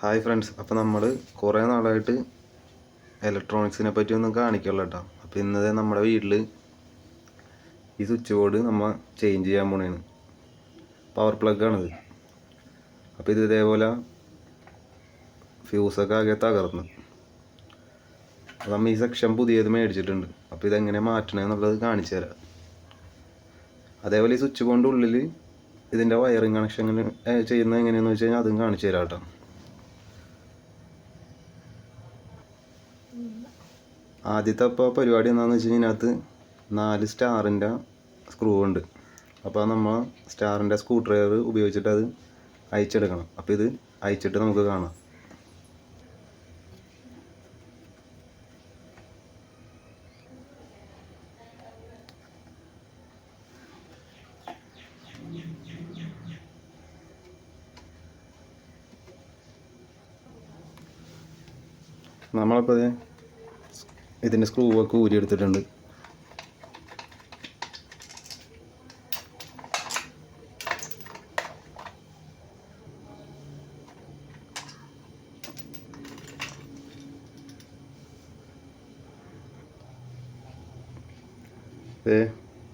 Hi friends, അപ്പോൾ നമ്മൾ കുറേ നാളായിട്ട് ഇലക്ട്രോണിക്സിനെ പറ്റി ഒന്നും കാണിക്കുള്ളൂ കേട്ടോ. അപ്പോൾ ഇന്നത്തെ നമ്മുടെ വീട്ടിൽ ഈ സ്വിച്ച് ബോർഡ് നമ്മൾ ചേഞ്ച് ചെയ്യാൻ പോണേണ്. പവർ പ്ലഗാണിത്. അപ്പോൾ ഇത് ഇതേപോലെ ഫ്യൂസൊക്കെ ആകെ തകർന്ന് നമ്മൾ ഈ സെക്ഷൻ പുതിയത് മേടിച്ചിട്ടുണ്ട്. അപ്പോൾ ഇതെങ്ങനെ മാറ്റണമെന്നുള്ളത് കാണിച്ചു തരാം. അതേപോലെ ഈ സ്വിച്ച് ബോർഡിൻ്റെ ഉള്ളിൽ ഇതിൻ്റെ വയറിങ് കണക്ഷൻ ചെയ്യുന്നത് എങ്ങനെയാണെന്ന് വെച്ച് കഴിഞ്ഞാൽ അതും കാണിച്ചു തരാം കേട്ടോ. ആദ്യത്തെ പരിപാടി എന്താണെന്ന് വെച്ച് കഴിഞ്ഞാൽ ഇതിനകത്ത് 4 സ്റ്റാറിൻ്റെ സ്ക്രൂ ഉണ്ട്. അപ്പോൾ നമ്മൾ സ്റ്റാറിൻ്റെ സ്ക്രൂ ഡ്രൈവർ ഉപയോഗിച്ചിട്ട് അത് അയച്ചെടുക്കണം. അപ്പോൾ ഇത് അയച്ചിട്ട് നമുക്ക് കാണാം. നമ്മളപ്പോൾ ഇതിൻ്റെ സ്ക്രൂ ഒക്കെ ഊരിയെടുത്തിട്ടുണ്ട്.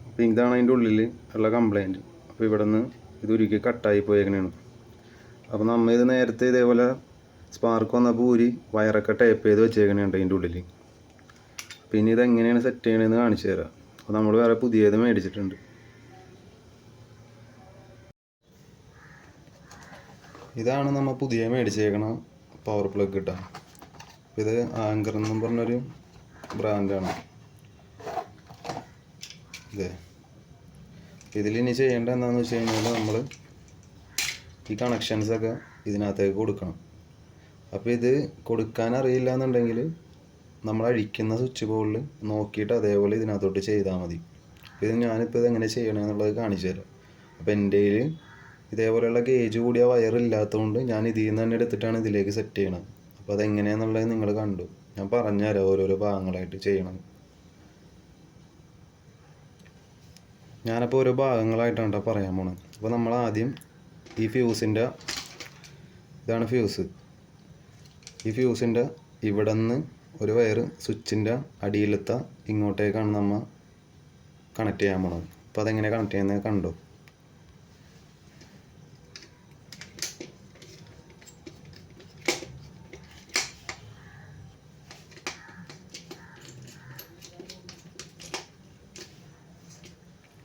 അപ്പോൾ ഇതാണ് അതിൻ്റെ ഉള്ളിൽ ഉള്ള കംപ്ലൈൻറ്റ്. അപ്പോൾ ഇവിടെ നിന്ന് ഇതൊരുക്കി കട്ടായി പോയേക്കണേണ്. അപ്പോൾ നമ്മൾ ഇത് നേരത്തെ ഇതേപോലെ സ്പാർക്ക് വന്നപ്പോൾ ഊരി വയറൊക്കെ ടേപ്പ് ചെയ്ത് വെച്ചേക്കണുണ്ട് അതിൻ്റെ ഉള്ളിൽ. പിന്നെ ഇതെങ്ങനെയാണ് സെറ്റ് ചെയ്യണമെന്ന് കാണിച്ചു തരാം. അപ്പോൾ നമ്മൾ വേറെ പുതിയത് മേടിച്ചിട്ടുണ്ട്. ഇതാണ് നമ്മൾ പുതിയ മേടിച്ചേക്കണ പവർ പ്ലഗ് കിട്ടാം. ഇത് ആങ്കർ എന്നും പറഞ്ഞൊരു ബ്രാൻഡാണ്. ഇതിലിനി ചെയ്യേണ്ട എന്താണെന്ന് വെച്ച് കഴിഞ്ഞാൽ നമ്മൾ ഈ കണക്ഷൻസൊക്കെ ഇതിനകത്തേക്ക് കൊടുക്കണം. അപ്പോൾ ഇത് കൊടുക്കാൻ അറിയില്ല എന്നുണ്ടെങ്കിൽ നമ്മൾ അഴിക്കുന്ന സ്വിച്ച് ബോർഡിൽ നോക്കിയിട്ട് അതേപോലെ ഇതിനകത്തോട്ട് ചെയ്താൽ മതി. ഇത് ഞാനിപ്പോൾ ഇതെങ്ങനെ ചെയ്യണമെന്നുള്ളത് കാണിച്ചു തരാം. അപ്പോൾ എൻ്റെ കയ്യിൽ ഇതേപോലെയുള്ള ഗേജ് കൂടിയ വയറില്ലാത്തതുകൊണ്ട് ഞാൻ ഇതിൽ നിന്ന് തന്നെ എടുത്തിട്ടാണ് ഇതിലേക്ക് സെറ്റ് ചെയ്യണത്. അപ്പോൾ അതെങ്ങനെയാണെന്നുള്ളത് നിങ്ങൾ കണ്ടു. ഞാൻ പറഞ്ഞുതരാം ഓരോരോ ഭാഗങ്ങളായിട്ട് ചെയ്യണം. ഞാനപ്പോൾ ഓരോ ഭാഗങ്ങളായിട്ടാണ് പറയാൻ പോണത്. അപ്പോൾ നമ്മൾ ആദ്യം ഈ ഫ്യൂസിൻ്റെ ഇതാണ് ഫ്യൂസ്. ഈ ഫ്യൂസിൻ്റെ ഇവിടെ നിന്ന് ഒരു വയർ സ്വിച്ചിൻ്റെ അടിയിലത്തെ ഇങ്ങോട്ടേക്കാണ് നമ്മൾ കണക്ട് ചെയ്യാൻ പോണത്. അപ്പോൾ അതെങ്ങനെ കണക്ട് ചെയ്യുന്നത് കണ്ടോ.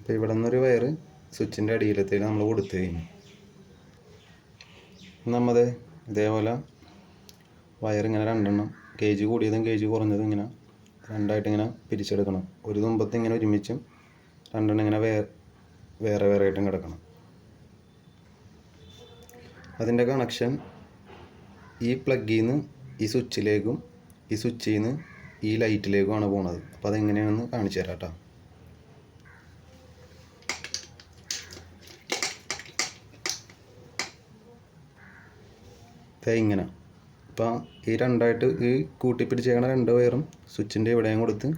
അപ്പോൾ ഇവിടെ നിന്നൊരു വയർ സ്വിച്ചിൻ്റെ അടിയിലത്തേക്ക് നമ്മൾ കൊടുത്തു കഴിഞ്ഞു. നമ്മത് ഇതേപോലെ വയറിങ്ങനെ രണ്ടെണ്ണം കേജ് കൂടിയതും കേജ് കുറഞ്ഞതും ഇങ്ങനെ രണ്ടായിട്ട് ഇങ്ങനെ പിരിച്ചെടുക്കണം. ഒരു തുമ്പത്ത് ഇങ്ങനെ ഒരുമിച്ചും രണ്ടെണ്ണം ഇങ്ങനെ വേറെ വേറെ ആയിട്ടും കിടക്കണം. അതിൻ്റെ കണക്ഷൻ ഈ പ്ലഗിൽ നിന്ന് ഈ സ്വിച്ചിലേക്കും ഈ സ്വിച്ചിൽ നിന്ന് ഈ ലൈറ്റിലേക്കുമാണ് പോണത്. അപ്പോൾ അതെങ്ങനെയാണെന്ന് കാണിച്ചു തരാം കേട്ടോ. ഇങ്ങനെ അപ്പോൾ ഈ രണ്ടായിട്ട് ഈ കൂട്ടിപ്പിടിച്ചേക്കണ 2 വയറും സ്വിച്ചിൻ്റെ ഇവിടെയും കൊടുത്ത്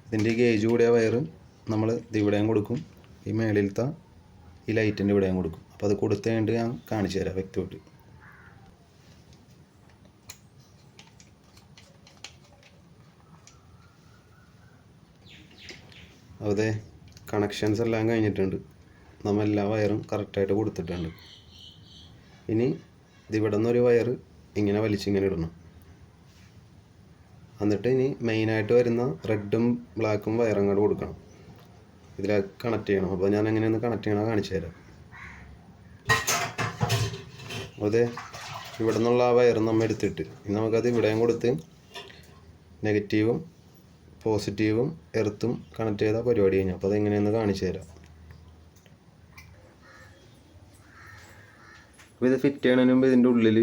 ഇതിൻ്റെ ഈ ഗേജ് കൂടിയ വയറ് നമ്മൾ ഇത് ഇവിടെയും കൊടുക്കും. ഈ മേളിലത്തെ ഈ ലൈറ്റിൻ്റെ ഇവിടെയും കൊടുക്കും. അപ്പോൾ അത് കൊടുത്ത് കഴിഞ്ഞിട്ട് ഞാൻ കാണിച്ചു തരാം വ്യക്തമായിട്ട്. അതെ, കണക്ഷൻസ് എല്ലാം കഴിഞ്ഞിട്ടുണ്ട്. നമ്മൾ എല്ലാ വയറും കറക്റ്റായിട്ട് കൊടുത്തിട്ടുണ്ട്. ഇനി ഇതിവിടെ നിന്നൊരു വയർ ഇങ്ങനെ വലിച്ചിങ്ങനെ ഇടണം. എന്നിട്ട് ഇനി മെയിനായിട്ട് വരുന്ന റെഡും ബ്ലാക്കും വയറങ്ങോട്ട് കൊടുക്കണം. ഇതിൽ കണക്ട് ചെയ്യണം. അപ്പോൾ ഞാൻ എങ്ങനെയൊന്ന് കണക്ട് ചെയ്യണം കാണിച്ചു തരാം. അതെ, ഇവിടെ നിന്നുള്ള ആ വയർ നമ്മൾ എടുത്തിട്ട് ഇനി നമുക്കത് ഇവിടെയും കൊടുത്ത് നെഗറ്റീവും പോസിറ്റീവും എർത്തും കണക്ട് ചെയ്ത പരിപാടി കഴിഞ്ഞു. അപ്പോൾ അതെങ്ങനെയൊന്ന് കാണിച്ചു തരാം. അപ്പോൾ ഇത് ഫിറ്റ് ചെയ്യണതിന് മുമ്പ് ഇതിൻ്റെ ഉള്ളിൽ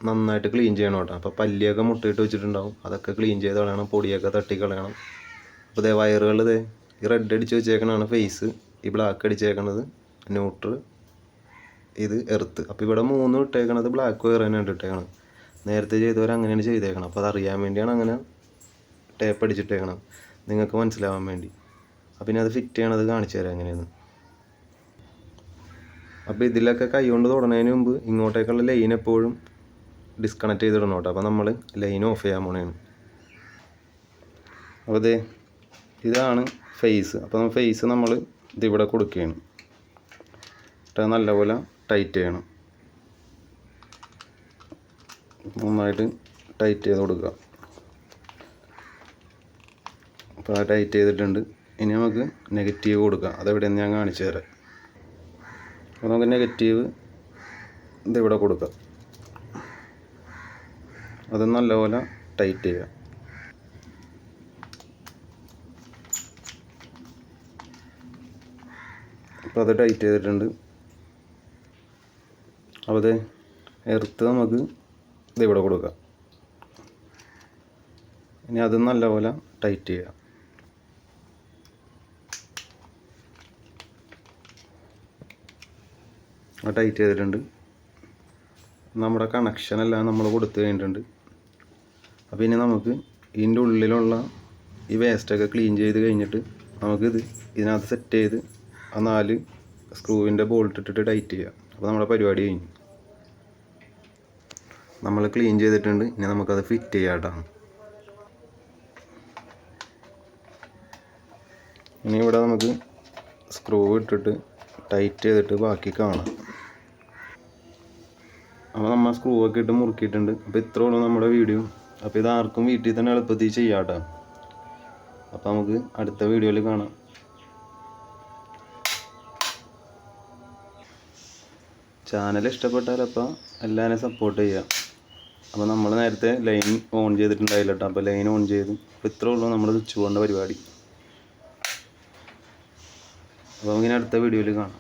നന്നായിട്ട് ക്ലീൻ ചെയ്യണം കേട്ടോ. അപ്പോൾ പല്ലിയൊക്കെ മുട്ടയിട്ട് വെച്ചിട്ടുണ്ടാവും. അതൊക്കെ ക്ലീൻ ചെയ്ത് കളയണം. പൊടിയൊക്കെ തട്ടി കളയണം. അപ്പോൾ ഇതേ വയറുകൾ ഈ റെഡ് അടിച്ച് വെച്ചേക്കണതാണ് ഫേസ്, ഈ ബ്ലാക്ക് അടിച്ചേക്കണത് ന്യൂട്രൽ, ഇത് എർത്ത്. അപ്പോൾ ഇവിടെ 3 ഇട്ടേക്കണത് ബ്ലാക്ക് വയർ തന്നെയാണ് ഇട്ടേക്കണത്. നേരത്തെ ചെയ്തവർ അങ്ങനെയാണ് ചെയ്തേക്കണം. അപ്പോൾ അതറിയാൻ വേണ്ടിയാണ് അങ്ങനെ ടേപ്പ് അടിച്ചിട്ടേക്കണം, നിങ്ങൾക്ക് മനസ്സിലാവാൻ വേണ്ടി. അപ്പോൾ ഇനി അത് ഫിറ്റ് ചെയ്യണത് കാണിച്ചു തരാം എങ്ങനെയാണ്. അപ്പോൾ ഇതിലൊക്കെ കൈ കൊണ്ട് തൊടുന്നതിന് മുമ്പ് ഇങ്ങോട്ടേക്കുള്ള ലൈൻ എപ്പോഴും ഡിസ്കണക്ട് ചെയ്തിടണം കേട്ടോ. അപ്പോൾ നമ്മൾ ലൈൻ ഓഫ് ചെയ്യാൻ പോണേണ്. അപ്പോൾ ഇതാണ് ഫേസ്. അപ്പോൾ നമ്മൾ ഫേസ് നമ്മൾ ഇതിവിടെ കൊടുക്കുകയാണ്. എന്നിട്ട് നല്ലപോലെ ടൈറ്റ് ചെയ്യണം. നന്നായിട്ട് ടൈറ്റ് ചെയ്ത് കൊടുക്കുക. അപ്പോൾ അത് ടൈറ്റ് ചെയ്തിട്ടുണ്ട്. ഇനി നമുക്ക് നെഗറ്റീവ് കൊടുക്കാം. അതെവിടെയെന്ന് ഞാൻ കാണിച്ചു തരാം. അപ്പോൾ നമുക്ക് നെഗറ്റീവ് ഇതിവിടെ കൊടുക്കാം. അത് നല്ലപോലെ ടൈറ്റ് ചെയ്യുക. അപ്പോൾ അത് ടൈറ്റ് ചെയ്തിട്ടുണ്ട്. അപ്പോൾ അത് എർത്ത് നമുക്ക് ഇതിവിടെ കൊടുക്കാം. ഇനി അത് നല്ലപോലെ ടൈറ്റ് ചെയ്യുക. അത് ടൈറ്റ് ചെയ്തിട്ടുണ്ട്. നമ്മുടെ കണക്ഷനെല്ലാം നമ്മൾ കൊടുത്തു കഴിഞ്ഞിട്ടുണ്ട്. അപ്പോൾ ഇനി നമുക്ക് ഇതിൻ്റെ ഉള്ളിലുള്ള ഈ വേസ്റ്റൊക്കെ ക്ലീൻ ചെയ്ത് കഴിഞ്ഞിട്ട് നമുക്കിത് ഇതിനകത്ത് സെറ്റ് ചെയ്ത് ആ 4 സ്ക്രൂവിൻ്റെ ബോൾട്ട് ഇട്ടിട്ട് ടൈറ്റ് ചെയ്യുക. അപ്പോൾ നമ്മുടെ പരിപാടി കഴിഞ്ഞു. നമ്മൾ ക്ലീൻ ചെയ്തിട്ടുണ്ട്. ഇനി നമുക്കത് ഫിറ്റ് ചെയ്യാം കേട്ടോ. ഇനി ഇവിടെ നമുക്ക് സ്ക്രൂ ഇട്ടിട്ട് ടൈറ്റ് ചെയ്തിട്ട് ബാക്കി കാണാം. അപ്പോൾ നമ്മൾ സ്ക്രൂ ഒക്കെ ഇട്ട് മുറുക്കിയിട്ടുണ്ട്. അപ്പോൾ ഇത്രേ ഉള്ളൂ നമ്മുടെ വീഡിയോ. അപ്പോൾ ഇത് ആർക്കും വീട്ടിൽ തന്നെ എളുപ്പത്തിൽ ചെയ്യാം കേട്ടോ. അപ്പോൾ നമുക്ക് അടുത്ത വീഡിയോയിൽ കാണാം. ചാനൽ ഇഷ്ടപ്പെട്ടാൽ അപ്പോൾ എല്ലാവരും സപ്പോർട്ട് ചെയ്യുക. അപ്പോൾ നമ്മൾ നേരത്തെ ലൈൻ ഓൺ ചെയ്തിട്ടുണ്ടായില്ല കേട്ടോ. അപ്പോൾ ലൈൻ ഓൺ ചെയ്തു. അപ്പോൾ ഇത്രേ ഉള്ളൂ നമ്മുടെ സ്വിച്ച് ബോർഡിൻ്റെ പരിപാടി. അപ്പോൾ നമുക്കിനി അടുത്ത വീഡിയോയിൽ കാണാം.